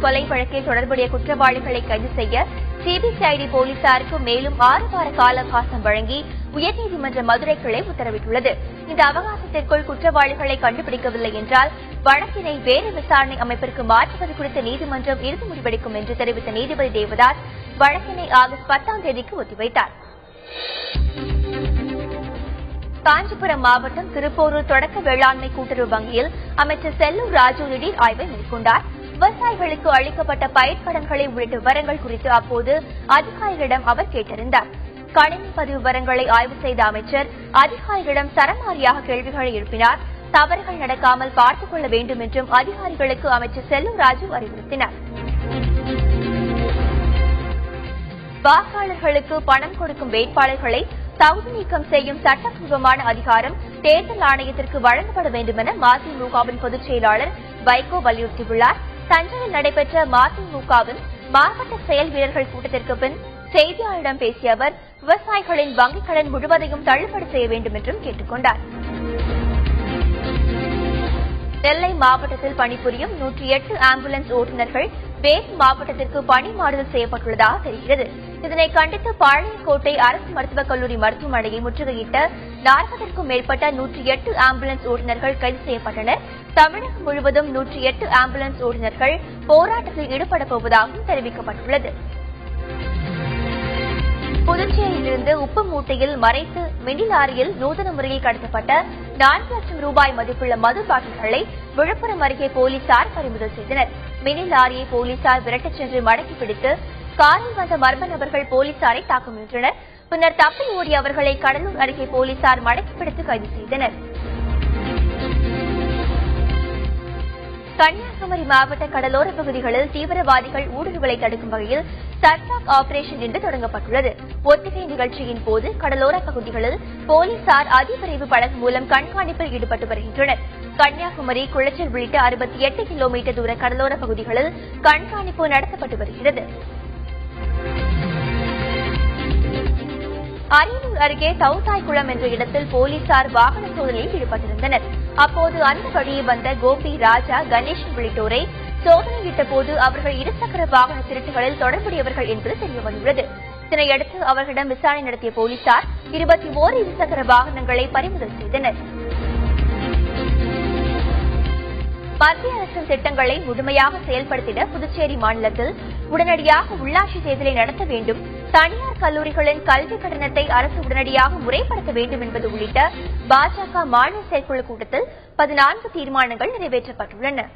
கொலை வழக்கில் தொடர்புடைய குற்றவாளிகளை கைது செய்ய சிபிசிஐடி போலீசாருக்கு மேலும் 6 வார கால அவகாசம் வழங்கி உயர்நீதிமன்ற மதுரை கிளை உத்தரவிட்டுள்ளது. இந்த அவகாசத்திற்குள் குற்றவாளிகளை கண்டுபிடிக்கவில்லை என்றால் வழக்கினை வேறு விசாரணை அமைப்பிற்கு மாற்றுவது குறித்து நீதிமன்றம் இறுதி முடிவெடுக்கும் என்று தெரிவித்த நீதிபதி தேவதாஸ் வழக்கினை ஆகஸ்ட் 10ஆம் தேதிக்கு ஒத்திவைத்தார். காஞ்சிபுரம் மாவட்டம் திருப்போரூர் தொடக்க வேளாண்மை கூட்டுறவு வங்கியில் அமைச்சர் செல்லூர் ராஜு திடீர் ஆய்வை மேற்கொண்டார். விவசாயிகளுக்கு அளிக்கப்பட்ட பயிர் கடன்களை உள்ளிட்ட விவரங்கள் குறித்து அப்போது அதிகாரிகளிடம் அவர் கேட்டறிந்தார். கணினி பதிவு விவரங்களை ஆய்வு செய்த அமைச்சர் அதிகாரிகளிடம் சரமாரியாக கேள்விகளை எழுப்பினார். தவறுகள் நடக்காமல் பார்த்துக் கொள்ள வேண்டும் என்றும் அதிகாரிகளுக்கு அமைச்சர் செல்லூர் ராஜு அறிவுறுத்தினார். வாக்காளர்களுக்கு பணம் கொடுக்கும் வேட்பாளர்களை தகுதி நீக்கம் செய்யும் சட்டப்பூர்வமான அதிகாரம் தேர்தல் ஆணையத்திற்கு வழங்கப்பட வேண்டும் என மதிமுகவின் பொதுச் செயலாளர் வைகோ வலியுறுத்தியுள்ளார். தஞ்சையில் நடைபெற்ற மதிமுகவின் மாவட்ட செயல் வீரர்கள் கூட்டத்திற்கு பின் செய்தியாளரிடம் பேசிய அவர் விவசாயிகளின் வங்கிக் கடன் முழுவதையும் தள்ளுபடி செய்ய வேண்டும் என்றும் கேட்டுக் கொண்டார். நெல்லை மாவட்டத்தில் பணிபுரியும் 108 ஆம்புலன்ஸ் ஓட்டுநர்கள் வேறு மாவட்டத்திற்கு பணி மாறுதல் செய்யப்பட்டுள்ளதாக தெரிகிறது. இதனை கண்டித்து பாளையங்கோட்டை அரசு மருத்துவக் கல்லூரி மருத்துவமனையை முற்றுகையிட்ட 40க்கும் மேற்பட்ட 108 ஆம்புலன்ஸ் ஓட்டுநர்கள் கைது செய்யப்பட்டனர். தமிழகம் முழுவதும் 108 ஆம்புலன்ஸ் ஓட்டுநர்கள் போராட்டத்தில் ஈடுபட போவதாகவும் தெரிவிக்கப்பட்டுள்ளது. புதுச்சேரியிலிருந்து உப்பு மூட்டையில் மறைத்து மினி லாரியில் நூதன முறையில் கடத்தப்பட்ட 4 லட்சம் ரூபாய் மதிப்புள்ள மது பாட்டில்களை விழுப்புரம் அருகே போலீசார் பறிமுதல் செய்தனர். மினி லாரியை போலீசார் விரட்டிச் சென்று மடக்கி பிடித்து காரில் வந்த மர்ம நபர்கள் போலீசாரை தாக்க முயன்றனர். பின்னர் தப்பி ஓடிய அவர்களை கடலூர் அருகே போலீசார் மடக்கி பிடித்து கைது செய்தனர். கன்னியாகுமரி மாவட்ட கடலோர பகுதிகளில் தீவிரவாதிகள் ஊடுருவலை தடுக்கும் வகையில் சர்சாக் ஆபரேஷன் இன்று தொடங்கப்பட்டுள்ளது. ஒத்திகை நிகழ்ச்சியின் போது கடலோர பகுதிகளில் போலீசார் அதிவிரைவு படகு மூலம் கண்காணிப்பில் ஈடுபட்டு வருகின்றனர். கன்னியாகுமரி, குளச்சல் உள்ளிட்ட 68 கிலோமீட்டர் தூர கடலோர பகுதிகளில் கண்காணிப்பு நடத்தப்பட்டு வருகிறது. அரியலூர் அருகே தவுத்தாய்குளம் என்ற இடத்தில் போலீசார் வாகன சோதனையில் ஈடுபட்டிருந்தனர். அப்போது அந்த வழியே வந்த கோபி, ராஜா, கணேசன் உள்ளிட்டோரை சோதனையிட்ட போது அவர்கள் இருசக்கர வாகன திருட்டுகளில் தொடர்புடையவர்கள் என்பது தெரியவந்துள்ளது. இதனையடுத்து அவர்களிடம் விசாரணை நடத்திய போலீசார் 21 இருசக்கர வாகனங்களை பறிமுதல் செய்தனர். மத்திய அரசின் திட்டங்களை முழுமையாக செயல்படுத்திட புதுச்சேரி மாநிலத்தில் உடனடியாக உள்ளாட்சி தேர்தலை நடத்த வேண்டும், தனியார் கல்லூரிகளின் கல்வி கட்டணத்தை அரசு உடனடியாக முறைப்படுத்த வேண்டும் என்பது உள்ளிட்ட பாஜக மாநில செயற்குழு கூட்டத்தில் 14 தீர்மானங்கள் நிறைவேற்றப்பட்டுள்ளன.